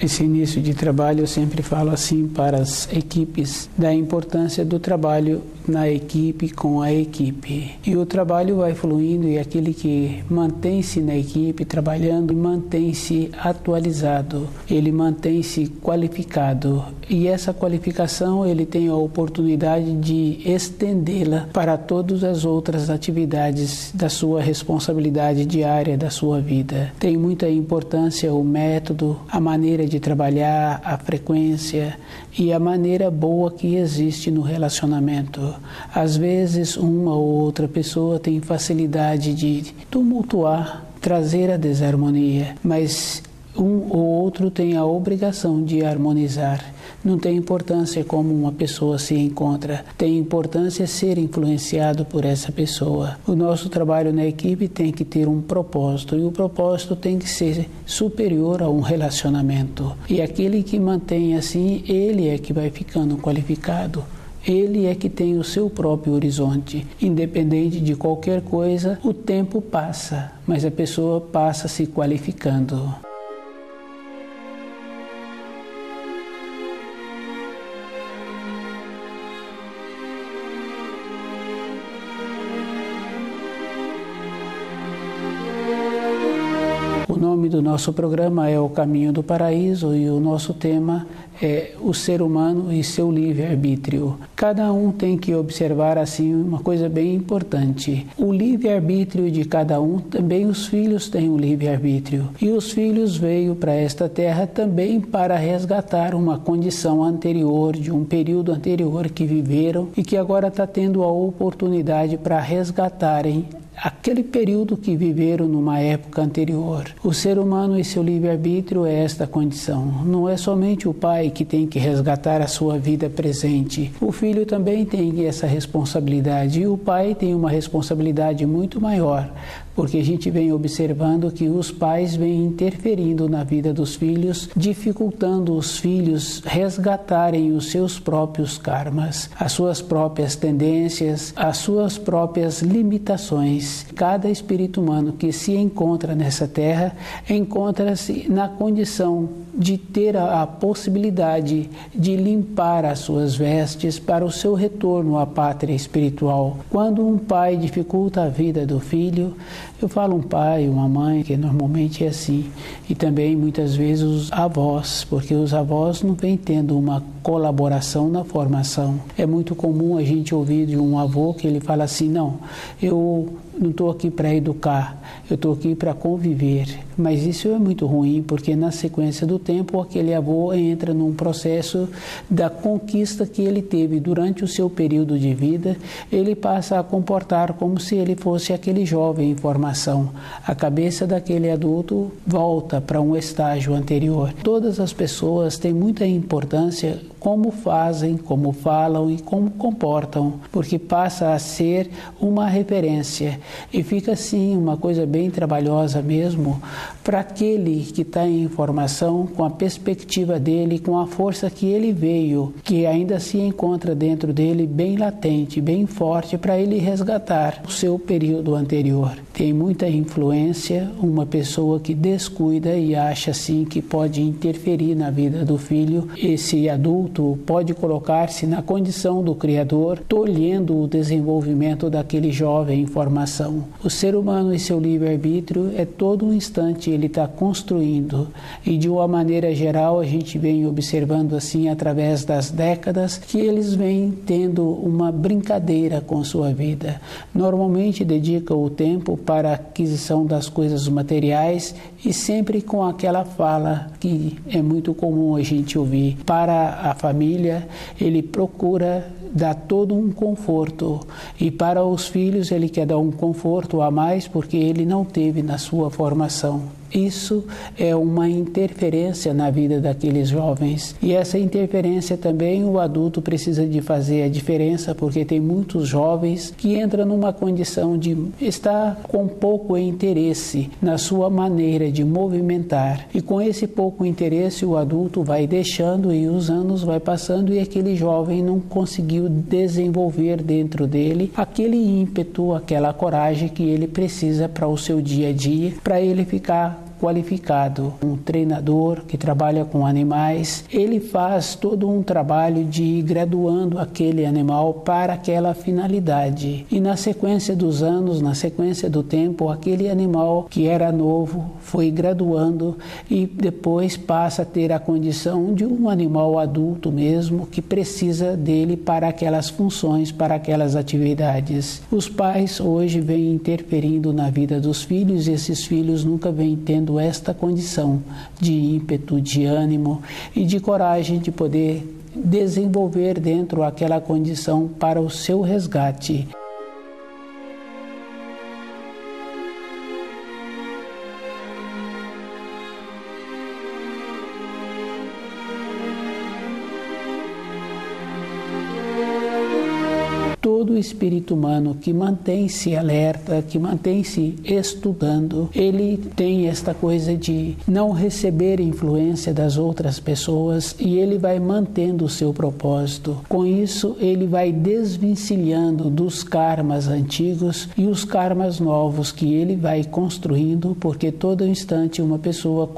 Esse início de trabalho eu sempre falo assim para as equipes, da importância do trabalho na equipe com a equipe. E o trabalho vai fluindo e aquele que mantém-se na equipe trabalhando, mantém-se atualizado, ele mantém-se qualificado. E essa qualificação ele tem a oportunidade de estendê-la para todas as outras atividades da sua responsabilidade diária da sua vida. Tem muita importância o método, a maneira de trabalhar, a frequência e a maneira boa que existe no relacionamento. Às vezes, uma ou outra pessoa tem facilidade de tumultuar, trazer a desarmonia, mas um ou outro tem a obrigação de harmonizar. Não tem importância como uma pessoa se encontra, tem importância ser influenciado por essa pessoa. O nosso trabalho na equipe tem que ter um propósito e o propósito tem que ser superior a um relacionamento. E aquele que mantém assim, ele é que vai ficando qualificado. Ele é que tem o seu próprio horizonte. Independente de qualquer coisa, o tempo passa, mas a pessoa passa se qualificando. O nome do nosso programa é O Caminho do Paraíso e o nosso tema é o ser humano e seu livre-arbítrio. Cada um tem que observar assim uma coisa bem importante. O livre-arbítrio de cada um, também os filhos têm um livre-arbítrio. E os filhos veio para esta terra também para resgatar uma condição anterior, de um período anterior que viveram e que agora está tendo a oportunidade para resgatarem aquele período que viveram numa época anterior. O ser humano e seu livre-arbítrio é esta condição. Não é somente o pai que tem que resgatar a sua vida presente. O filho também tem essa responsabilidade e o pai tem uma responsabilidade muito maior, porque a gente vem observando que os pais vêm interferindo na vida dos filhos, dificultando os filhos resgatarem os seus próprios karmas, as suas próprias tendências, as suas próprias limitações. Cada espírito humano que se encontra nessa terra encontra-se na condição de ter a possibilidade de limpar as suas vestes para o seu retorno à pátria espiritual. Quando um pai dificulta a vida do filho, eu falo um pai, uma mãe, que normalmente é assim, e também muitas vezes os avós, porque os avós não vêm tendo uma colaboração na formação. É muito comum a gente ouvir de um avô que ele fala assim, não, eu não estou aqui para educar, eu estou aqui para conviver. Mas isso é muito ruim, porque na sequência do tempo, aquele avô entra num processo da conquista que ele teve durante o seu período de vida, ele passa a comportar como se ele fosse aquele jovem em formação. A cabeça daquele adulto volta para um estágio anterior. Todas as pessoas têm muita importância como fazem, como falam e como comportam, porque passa a ser uma referência e fica assim uma coisa bem trabalhosa mesmo para aquele que está em formação, com a perspectiva dele, com a força que ele veio, que ainda se encontra dentro dele bem latente, bem forte, para ele resgatar o seu período anterior. Tem muita influência uma pessoa que descuida e acha assim que pode interferir na vida do filho. Esse adulto pode colocar-se na condição do Criador, tolhendo o desenvolvimento daquele jovem em formação. O ser humano e seu livre-arbítrio é todo um instante ele está construindo, e de uma maneira geral a gente vem observando assim através das décadas que eles vêm tendo uma brincadeira com sua vida. Normalmente dedicam o tempo para a aquisição das coisas materiais e sempre com aquela fala que é muito comum a gente ouvir. Para a família, ele procura dar todo um conforto, e para os filhos ele quer dar um conforto a mais porque ele não teve na sua formação. Isso é uma interferência na vida daqueles jovens. E essa interferência também o adulto precisa de fazer a diferença, porque tem muitos jovens que entram numa condição de estar com pouco interesse na sua maneira de movimentar. E com esse pouco interesse o adulto vai deixando e os anos vai passando e aquele jovem não conseguiu desenvolver dentro dele aquele ímpeto, aquela coragem que ele precisa para o seu dia a dia, para ele ficar qualificado. Um treinador que trabalha com animais, ele faz todo um trabalho de ir graduando aquele animal para aquela finalidade. E na sequência dos anos, na sequência do tempo, aquele animal que era novo foi graduando e depois passa a ter a condição de um animal adulto mesmo, que precisa dele para aquelas funções, para aquelas atividades. Os pais hoje vêm interferindo na vida dos filhos e esses filhos nunca vêm tendo esta condição de ímpeto, de ânimo e de coragem de poder desenvolver dentro aquela condição para o seu resgate. Todo espírito humano que mantém-se alerta, que mantém-se estudando, ele tem esta coisa de não receber influência das outras pessoas e ele vai mantendo o seu propósito. Com isso, ele vai desvencilhando dos karmas antigos e os karmas novos que ele vai construindo, porque todo instante uma pessoa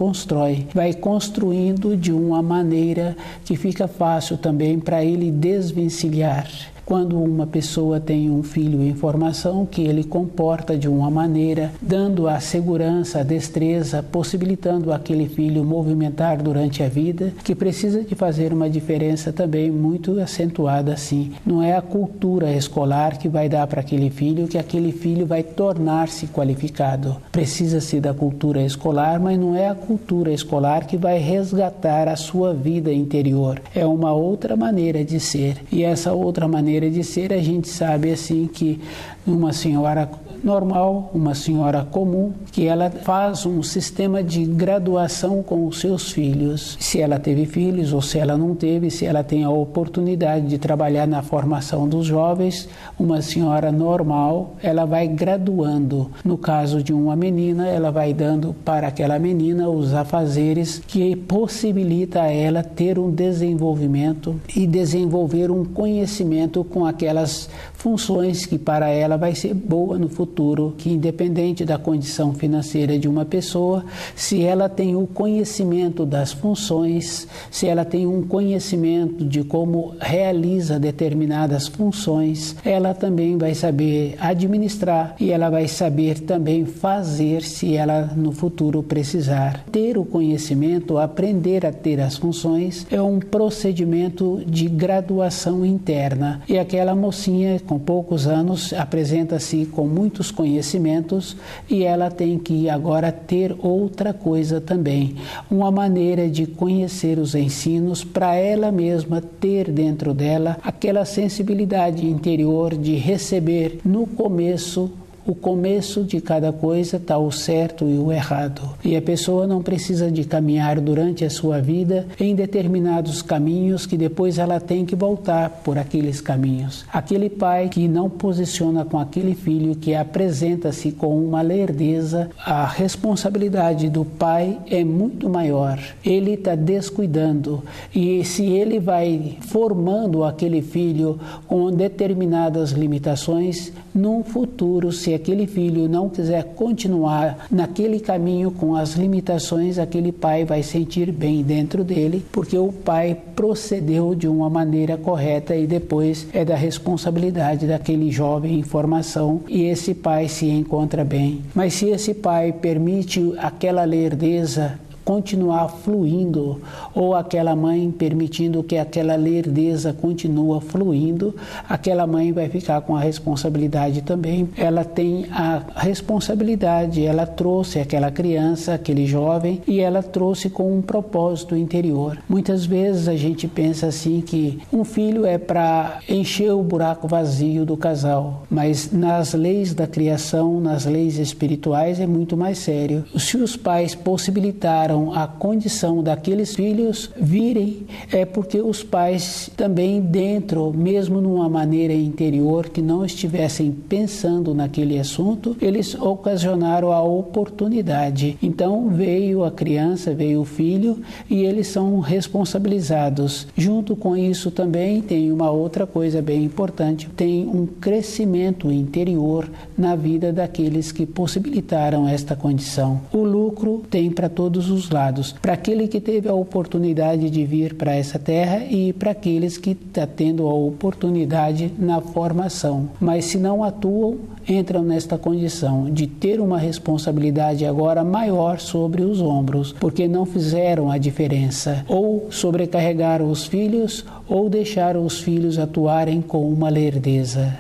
vai construindo de uma maneira que fica fácil também para ele desvencilhar. Quando uma pessoa tem um filho em formação, que ele comporta de uma maneira, dando a segurança, a destreza, possibilitando aquele filho movimentar durante a vida, que precisa de fazer uma diferença também muito acentuada assim. Não é a cultura escolar que vai dar para aquele filho que aquele filho vai tornar-se qualificado. Precisa-se da cultura escolar, mas não é a cultura escolar que vai resgatar a sua vida interior. É uma outra maneira de ser. E essa outra maneira de ser, a gente sabe assim que uma senhora normal, uma senhora comum, que ela faz um sistema de graduação com os seus filhos. Se ela teve filhos ou se ela não teve, se ela tem a oportunidade de trabalhar na formação dos jovens, uma senhora normal, ela vai graduando. No caso de uma menina, ela vai dando para aquela menina os afazeres que possibilita a ela ter um desenvolvimento e desenvolver um conhecimento com aquelas funções que para ela vai ser boa no futuro, que independente da condição financeira de uma pessoa, se ela tem o conhecimento das funções, se ela tem um conhecimento de como realiza determinadas funções, ela também vai saber administrar e ela vai saber também fazer se ela no futuro precisar. Ter o conhecimento, aprender a ter as funções, é um procedimento de graduação interna. E aquela mocinha com poucos anos apresenta-se com muitos conhecimentos e ela tem que agora ter outra coisa também, uma maneira de conhecer os ensinos para ela mesma ter dentro dela aquela sensibilidade interior de receber no começo. O começo de cada coisa está o certo e o errado. E a pessoa não precisa de caminhar durante a sua vida em determinados caminhos que depois ela tem que voltar por aqueles caminhos. Aquele pai que não posiciona com aquele filho, que apresenta-se com uma lerdeza, a responsabilidade do pai é muito maior. Ele está descuidando. E se ele vai formando aquele filho com determinadas limitações, num futuro, se aquele filho não quiser continuar naquele caminho com as limitações, aquele pai vai sentir bem dentro dele, porque o pai procedeu de uma maneira correta e depois é da responsabilidade daquele jovem em formação e esse pai se encontra bem. Mas se esse pai permite aquela lerdeza continuar fluindo, ou aquela mãe permitindo que aquela lerdeza continua fluindo, aquela mãe vai ficar com a responsabilidade também. Ela tem a responsabilidade, ela trouxe aquela criança, aquele jovem, e ela trouxe com um propósito interior. Muitas vezes a gente pensa assim que um filho é para encher o buraco vazio do casal, mas nas leis da criação, nas leis espirituais é muito mais sério. Se os pais possibilitaram fizeram a condição daqueles filhos virem, é porque os pais também dentro, mesmo numa maneira interior, que não estivessem pensando naquele assunto, eles ocasionaram a oportunidade. Então veio a criança, veio o filho e eles são responsabilizados. Junto com isso também tem uma outra coisa bem importante, tem um crescimento interior na vida daqueles que possibilitaram esta condição. O lucro tem para todos os lados, para aquele que teve a oportunidade de vir para essa terra e para aqueles que estão tendo a oportunidade na formação. Mas se não atuam, entram nesta condição de ter uma responsabilidade agora maior sobre os ombros, porque não fizeram a diferença, ou sobrecarregaram os filhos, ou deixaram os filhos atuarem com uma lerdeza.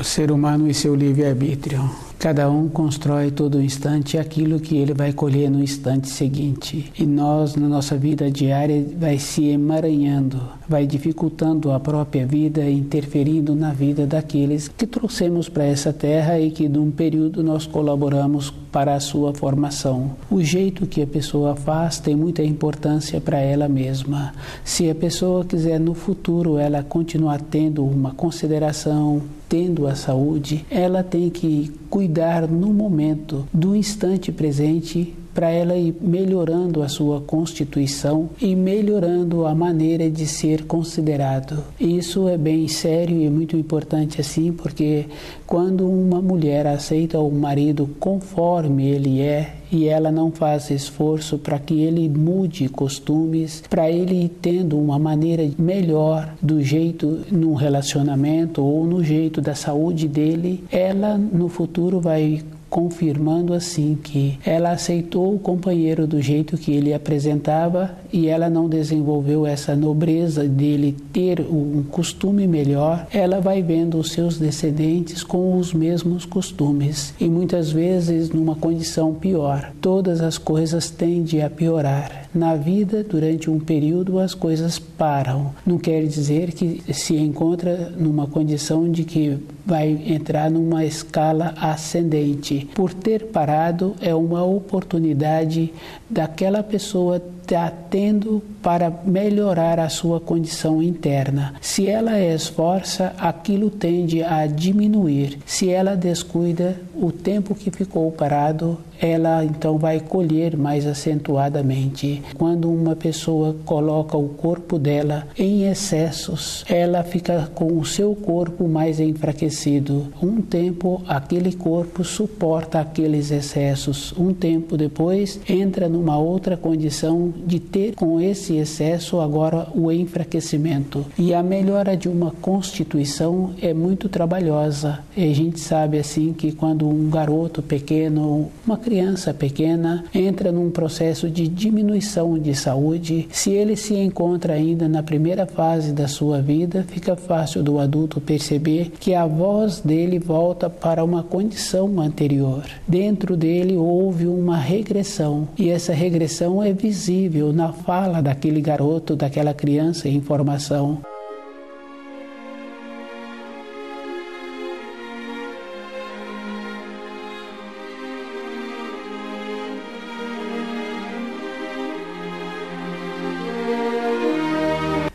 O ser humano e seu livre-arbítrio. Cada um constrói todo instante aquilo que ele vai colher no instante seguinte. E nós, na nossa vida diária, vai se emaranhando, vai dificultando a própria vida, interferindo na vida daqueles que trouxemos para essa terra e que, num período, nós colaboramos para a sua formação. O jeito que a pessoa faz tem muita importância para ela mesma. Se a pessoa quiser, no futuro, ela continuar tendo uma consideração, tendo a saúde, ela tem que cuidar no momento, do instante presente, para ela ir melhorando a sua constituição e melhorando a maneira de ser considerado. Isso é bem sério e muito importante assim, porque quando uma mulher aceita o marido conforme ele é, e ela não faz esforço para que ele mude costumes, para ele ir tendo uma maneira melhor do jeito no relacionamento ou no jeito da saúde dele, ela no futuro vai confirmando assim que ela aceitou o companheiro do jeito que ele apresentava e ela não desenvolveu essa nobreza dele ter um costume melhor, ela vai vendo os seus descendentes com os mesmos costumes e muitas vezes numa condição pior. Todas as coisas tendem a piorar. Na vida, durante um período, as coisas param. Não quer dizer que se encontra numa condição de que vai entrar numa escala ascendente. Por ter parado, é uma oportunidade daquela pessoa está tendo para melhorar a sua condição interna. Se ela esforça, aquilo tende a diminuir. Se ela descuida, o tempo que ficou parado, ela então vai colher mais acentuadamente. Quando uma pessoa coloca o corpo dela em excessos, ela fica com o seu corpo mais enfraquecido. Um tempo, aquele corpo suporta aqueles excessos. Um tempo depois, entra numa outra condição de ter com esse excesso agora o enfraquecimento. E a melhora de uma constituição é muito trabalhosa. E a gente sabe assim que quando um garoto pequeno, uma criança pequena, entra num processo de diminuição de saúde, se ele se encontra ainda na primeira fase da sua vida, fica fácil do adulto perceber que a voz dele volta para uma condição anterior. Dentro dele houve uma regressão, e essa regressão é visível na fala daquele garoto, daquela criança em formação.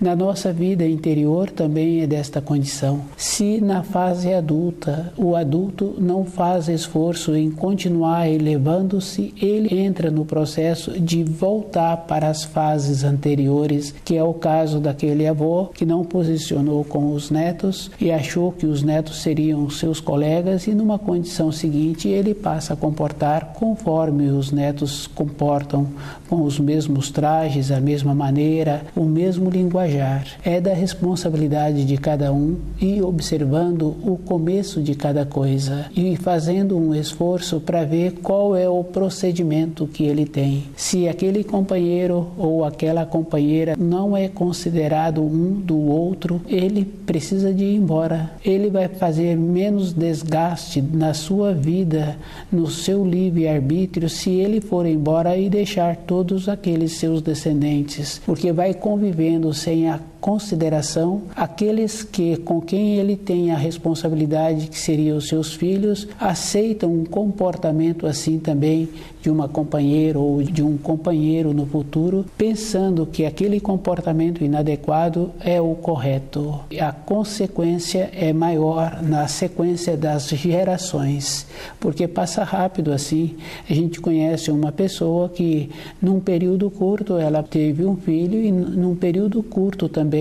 Na nossa vida interior também é desta condição. Se na fase adulta o adulto não faz esforço em continuar elevando-se, ele entra no processo de voltar para as fases anteriores, que é o caso daquele avô que não posicionou com os netos e achou que os netos seriam seus colegas, e numa condição seguinte ele passa a comportar conforme os netos comportam, com os mesmos trajes, a mesma maneira, o mesmo linguajar. encorajar. É da responsabilidade de cada um ir observando o começo de cada coisa e fazendo um esforço para ver qual é o procedimento que ele tem. Se aquele companheiro ou aquela companheira não é considerado um do outro, ele precisa de ir embora. Ele vai fazer menos desgaste na sua vida, no seu livre-arbítrio, se ele for embora e deixar todos aqueles seus descendentes, porque vai convivendo sem a consideração, aqueles que com quem ele tem a responsabilidade, que seriam os seus filhos, aceitam um comportamento assim também de uma companheira ou de um companheiro no futuro, pensando que aquele comportamento inadequado é o correto. A consequência é maior na sequência das gerações, porque passa rápido assim. A gente conhece uma pessoa que num período curto ela teve um filho e num período curto também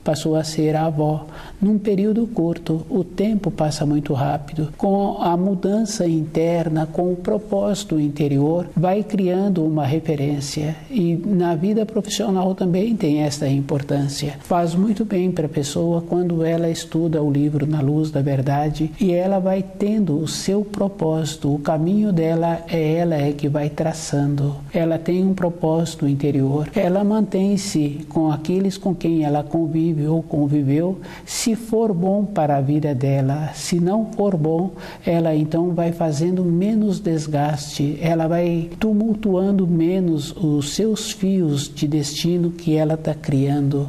passou a ser a avó. Num período curto, o tempo passa muito rápido. Com a mudança interna, com o propósito interior, vai criando uma referência. E na vida profissional também tem esta importância. Faz muito bem para a pessoa quando ela estuda o livro Na Luz da Verdade e ela vai tendo o seu propósito. O caminho dela ela que vai traçando. Ela tem um propósito interior. Ela mantém-se com aqueles com quem ela convive ou conviveu, se for bom para a vida dela. Se não for bom, ela então vai fazendo menos desgaste, ela vai tumultuando menos os seus fios de destino que ela está criando.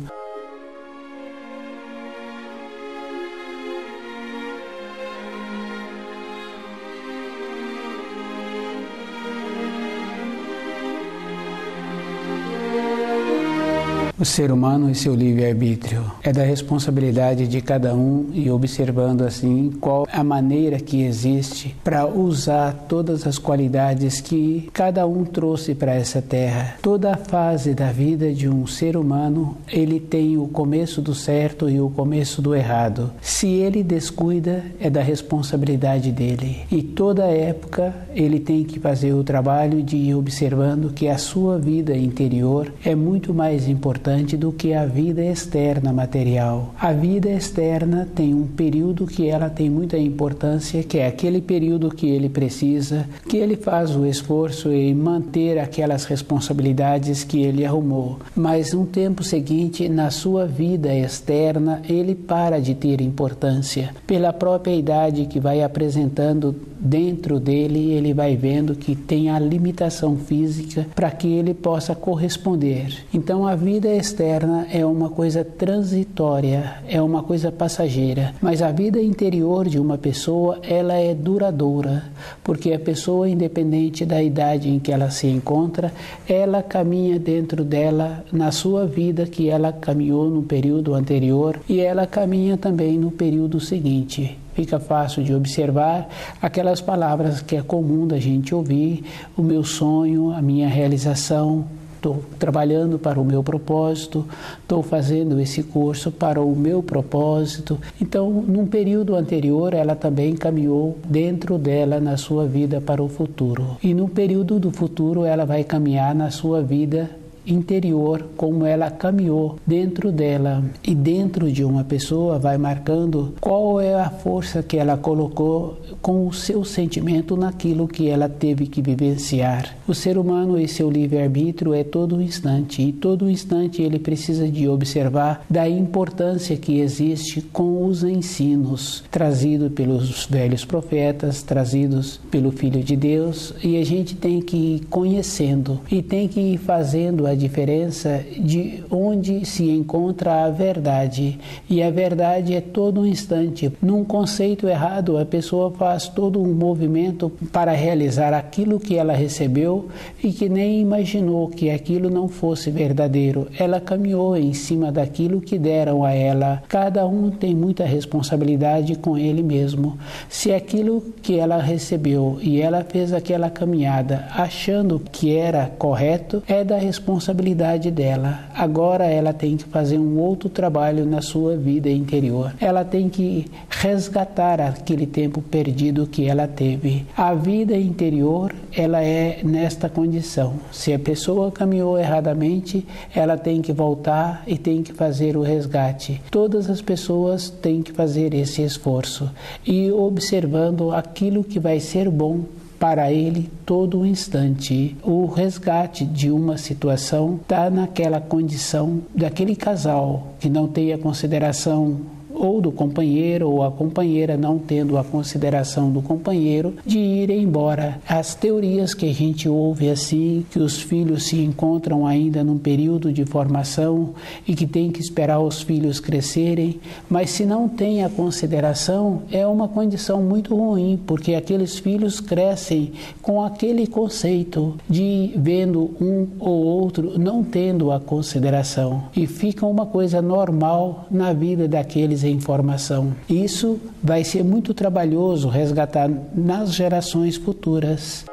O ser humano e seu livre-arbítrio. É da responsabilidade de cada um e observando assim qual a maneira que existe para usar todas as qualidades que cada um trouxe para essa terra. Toda a fase da vida de um ser humano, ele tem o começo do certo e o começo do errado. Se ele descuida, é da responsabilidade dele. E toda época ele tem que fazer o trabalho de ir observando que a sua vida interior é muito mais importante do que a vida externa material. A vida externa tem um período que ela tem muita importância, que é aquele período que ele precisa, que ele faz o esforço em manter aquelas responsabilidades que ele arrumou. Mas no tempo seguinte, na sua vida externa, ele para de ter importância. Pela própria idade que vai apresentando dentro dele, ele vai vendo que tem a limitação física para que ele possa corresponder. Então a vida externa é uma coisa transitória, é uma coisa passageira, mas a vida interior de uma pessoa, ela é duradoura, porque a pessoa, independente da idade em que ela se encontra, ela caminha dentro dela na sua vida que ela caminhou no período anterior e ela caminha também no período seguinte. Fica fácil de observar aquelas palavras que é comum da gente ouvir: o meu sonho, a minha realização, estou trabalhando para o meu propósito, estou fazendo esse curso para o meu propósito. Então, num período anterior, ela também caminhou dentro dela na sua vida para o futuro. E no período do futuro, ela vai caminhar na sua vida interior, como ela caminhou dentro dela. E dentro de uma pessoa vai marcando qual é a força que ela colocou com o seu sentimento naquilo que ela teve que vivenciar. O ser humano e seu livre-arbítrio é todo instante, e todo instante ele precisa de observar da importância que existe com os ensinos trazidos pelos velhos profetas, trazidos pelo Filho de Deus, e a gente tem que ir conhecendo e tem que ir fazendo a diferença de onde se encontra a verdade. E a verdade é todo um instante. Num conceito errado, a pessoa faz todo um movimento para realizar aquilo que ela recebeu e que nem imaginou que aquilo não fosse verdadeiro. Ela caminhou em cima daquilo que deram a ela. Cada um tem muita responsabilidade com ele mesmo. Se aquilo que ela recebeu e ela fez aquela caminhada achando que era correto, é da responsabilidade responsabilidade dela. Agora ela tem que fazer um outro trabalho na sua vida interior. Ela tem que resgatar aquele tempo perdido que ela teve. A vida interior, ela é nesta condição. Se a pessoa caminhou erradamente, ela tem que voltar e tem que fazer o resgate. Todas as pessoas têm que fazer esse esforço e observando aquilo que vai ser bom para ele todo o instante. O resgate de uma situação está naquela condição daquele casal que não tem a consideração ou do companheiro ou a companheira não tendo a consideração do companheiro de ir embora. As teorias que a gente ouve assim, que os filhos se encontram ainda num período de formação e que tem que esperar os filhos crescerem, mas se não tem a consideração, é uma condição muito ruim, porque aqueles filhos crescem com aquele conceito de vendo um ou outro não tendo a consideração e fica uma coisa normal na vida daqueles em formação. Isso vai ser muito trabalhoso resgatar nas gerações futuras.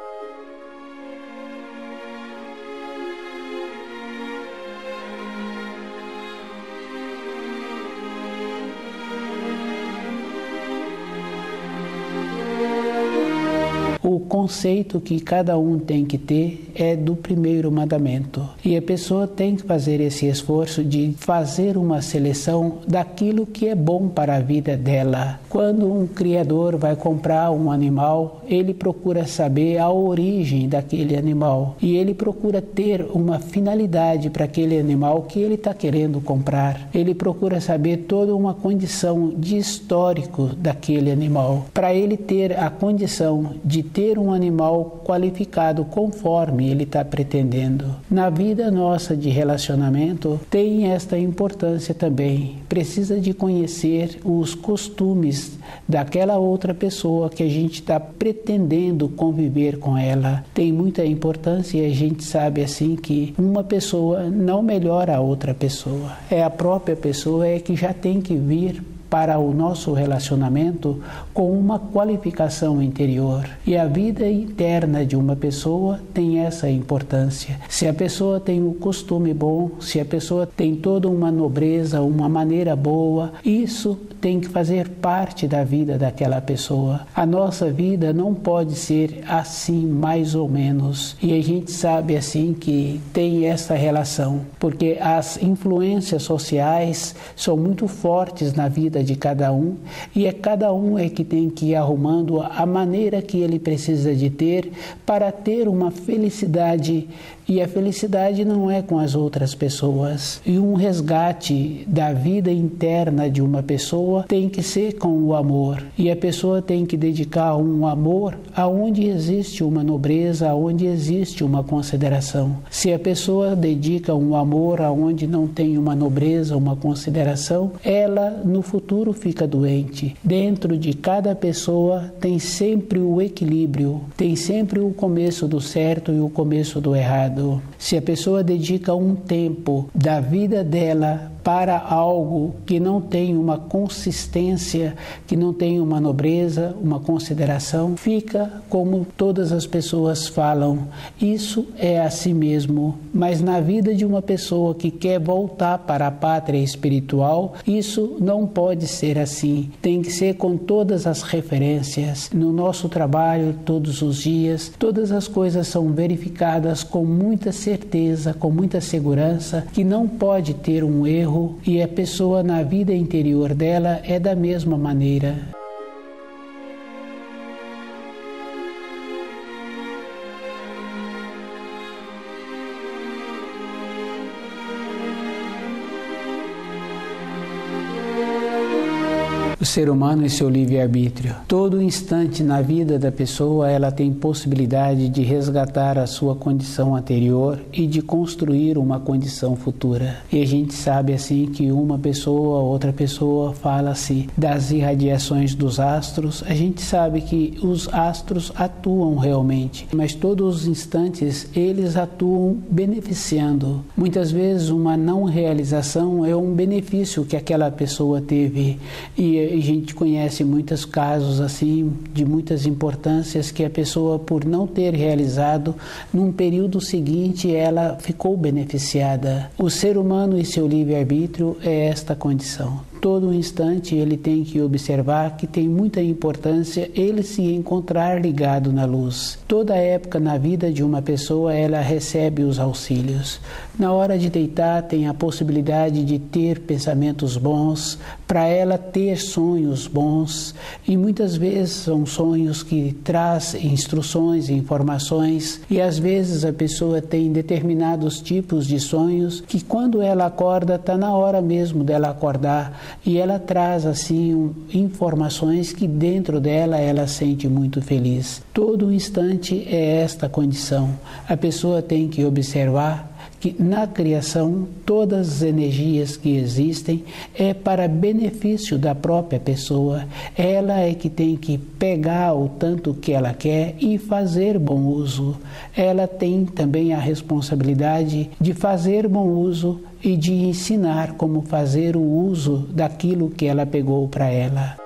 O conceito que cada um tem que ter é do primeiro mandamento. E a pessoa tem que fazer esse esforço de fazer uma seleção daquilo que é bom para a vida dela. Quando um criador vai comprar um animal, ele procura saber a origem daquele animal. E ele procura ter uma finalidade para aquele animal que ele está querendo comprar. Ele procura saber toda uma condição de histórico daquele animal. Para ele ter a condição de ter um animal qualificado conforme ele está pretendendo. Na vida nossa de relacionamento tem esta importância também. Precisa de conhecer os costumes daquela outra pessoa que a gente está pretendendo conviver com ela. Tem muita importância e a gente sabe assim que uma pessoa não melhora a outra pessoa. É a própria pessoa que já tem que vir para o nosso relacionamento com uma qualificação interior. E a vida interna de uma pessoa tem essa importância. Se a pessoa tem um costume bom, se a pessoa tem toda uma nobreza, uma maneira boa, isso tem que fazer parte da vida daquela pessoa. A nossa vida não pode ser assim, mais ou menos. E a gente sabe assim que tem essa relação, porque as influências sociais são muito fortes na vida de cada um, e é cada um que tem que ir arrumando a maneira que ele precisa de ter para ter uma felicidade. E a felicidade não é com as outras pessoas. E um resgate da vida interna de uma pessoa tem que ser com o amor. E a pessoa tem que dedicar um amor aonde existe uma nobreza, aonde existe uma consideração. Se a pessoa dedica um amor aonde não tem uma nobreza, uma consideração, ela no futuro fica doente. Dentro de cada pessoa tem sempre o equilíbrio, tem sempre o começo do certo e o começo do errado. Se a pessoa dedica um tempo da vida dela para algo que não tem uma consistência, que não tem uma nobreza, uma consideração, fica como todas as pessoas falam. Isso é assim mesmo, mas na vida de uma pessoa que quer voltar para a pátria espiritual, isso não pode ser assim. Tem que ser com todas as referências. No nosso trabalho, todos os dias, todas as coisas são verificadas com muita certeza, com muita segurança, que não pode ter um erro. E a pessoa na vida interior dela é da mesma maneira. O ser humano e seu livre-arbítrio. Todo instante na vida da pessoa ela tem possibilidade de resgatar a sua condição anterior e de construir uma condição futura. E a gente sabe assim que uma pessoa, outra pessoa fala-se das irradiações dos astros. A gente sabe que os astros atuam realmente, mas todos os instantes eles atuam beneficiando. Muitas vezes uma não realização é um benefício que aquela pessoa teve e a gente conhece muitos casos assim de muitas importâncias que a pessoa, por não ter realizado, num período seguinte ela ficou beneficiada. O ser humano e seu livre-arbítrio é esta condição. Todo instante ele tem que observar que tem muita importância ele se encontrar ligado na luz. Toda época na vida de uma pessoa ela recebe os auxílios. Na hora de deitar tem a possibilidade de ter pensamentos bons, para ela ter sonhos bons, e muitas vezes são sonhos que traz instruções, informações, e às vezes a pessoa tem determinados tipos de sonhos que quando ela acorda está na hora mesmo dela acordar. E ela traz assim informações que dentro dela ela sente muito feliz. Todo instante é esta condição. A pessoa tem que observar que na criação todas as energias que existem é para benefício da própria pessoa. Ela é que tem que pegar o tanto que ela quer e fazer bom uso. Ela tem também a responsabilidade de fazer bom uso e de ensinar como fazer o uso daquilo que ela pegou para ela.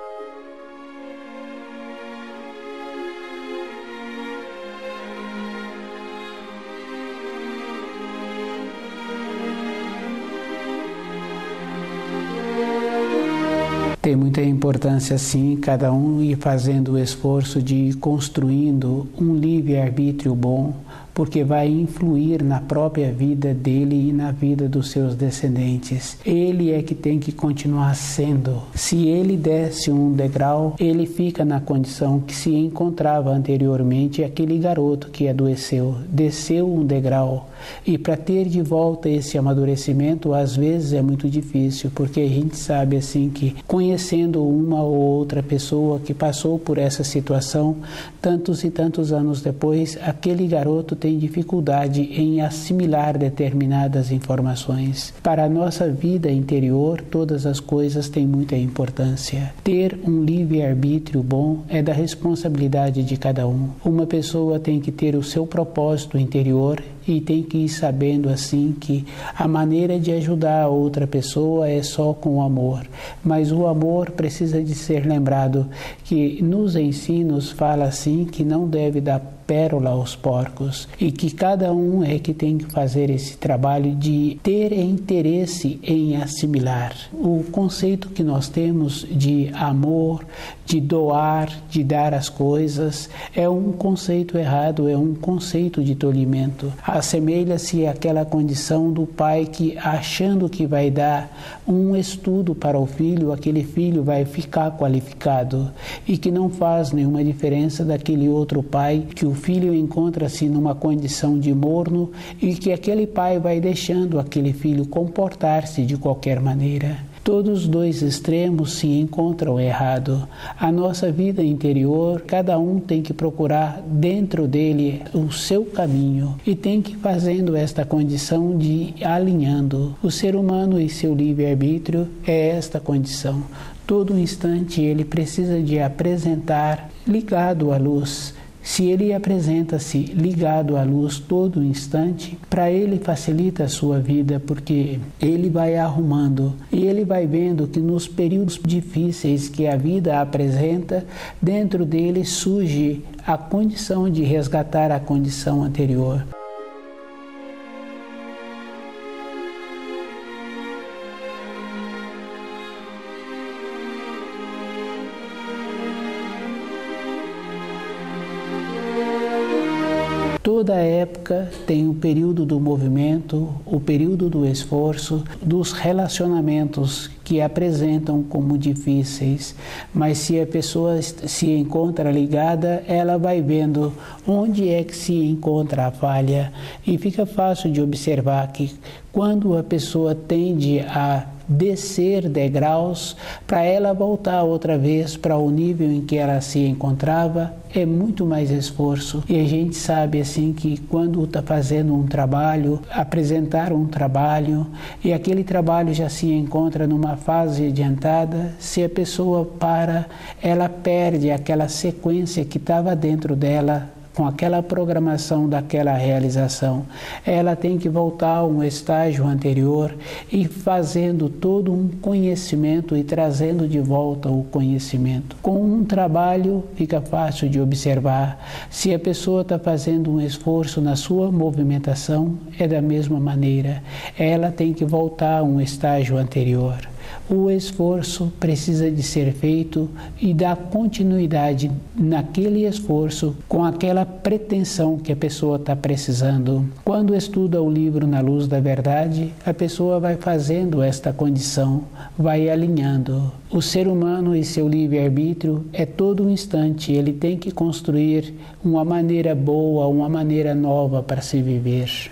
Tem muita importância, sim, cada um ir fazendo o esforço de ir construindo um livre-arbítrio bom, porque vai influir na própria vida dele e na vida dos seus descendentes. Ele é que tem que continuar sendo. Se ele desce um degrau, ele fica na condição que se encontrava anteriormente aquele garoto que adoeceu. Desceu um degrau. E para ter de volta esse amadurecimento, às vezes é muito difícil, porque a gente sabe assim que, conhecendo uma ou outra pessoa que passou por essa situação, tantos e tantos anos depois, aquele garoto tem dificuldade em assimilar determinadas informações. Para a nossa vida interior, todas as coisas têm muita importância. Ter um livre-arbítrio bom é da responsabilidade de cada um. Uma pessoa tem que ter o seu propósito interior e tem que ir sabendo assim que a maneira de ajudar a outra pessoa é só com o amor. Mas o amor precisa de ser lembrado que nos ensinos fala assim que não deve dar pérola aos porcos e que cada um é que tem que fazer esse trabalho de ter interesse em assimilar. O conceito que nós temos de amor, de doar, de dar as coisas, é um conceito errado, é um conceito de tolimento. Assemelha-se àquela condição do pai que, achando que vai dar um estudo para o filho, aquele filho vai ficar qualificado e que não faz nenhuma diferença daquele outro pai que o filho encontra-se numa condição de morno e que aquele pai vai deixando aquele filho comportar-se de qualquer maneira. Todos os dois extremos se encontram errado. A nossa vida interior, cada um tem que procurar dentro dele o seu caminho e tem que ir fazendo esta condição de ir alinhando. O ser humano e seu livre-arbítrio é esta condição. Todo instante ele precisa de apresentar ligado à luz. Se ele apresenta-se ligado à luz todo instante, para ele facilita a sua vida, porque ele vai arrumando e ele vai vendo que nos períodos difíceis que a vida apresenta, dentro dele surge a condição de resgatar a condição anterior. Toda época tem o período do movimento, o período do esforço, dos relacionamentos que apresentam como difíceis, mas se a pessoa se encontra ligada, ela vai vendo onde é que se encontra a falha e fica fácil de observar que quando a pessoa tende a descer degraus, para ela voltar outra vez para o nível em que ela se encontrava, é muito mais esforço. E a gente sabe assim que quando está fazendo um trabalho, apresentar um trabalho, e aquele trabalho já se encontra numa fase adiantada, se a pessoa para, ela perde aquela sequência que estava dentro dela com aquela programação daquela realização. Ela tem que voltar a um estágio anterior e fazendo todo um conhecimento e trazendo de volta o conhecimento. Com um trabalho fica fácil de observar. Se a pessoa está fazendo um esforço na sua movimentação, é da mesma maneira. Ela tem que voltar a um estágio anterior. O esforço precisa de ser feito e dar continuidade naquele esforço com aquela pretensão que a pessoa está precisando. Quando estuda o livro Na Luz da Verdade, a pessoa vai fazendo esta condição, vai alinhando. O ser humano e seu livre-arbítrio é todo um instante, ele tem que construir uma maneira boa, uma maneira nova para se viver.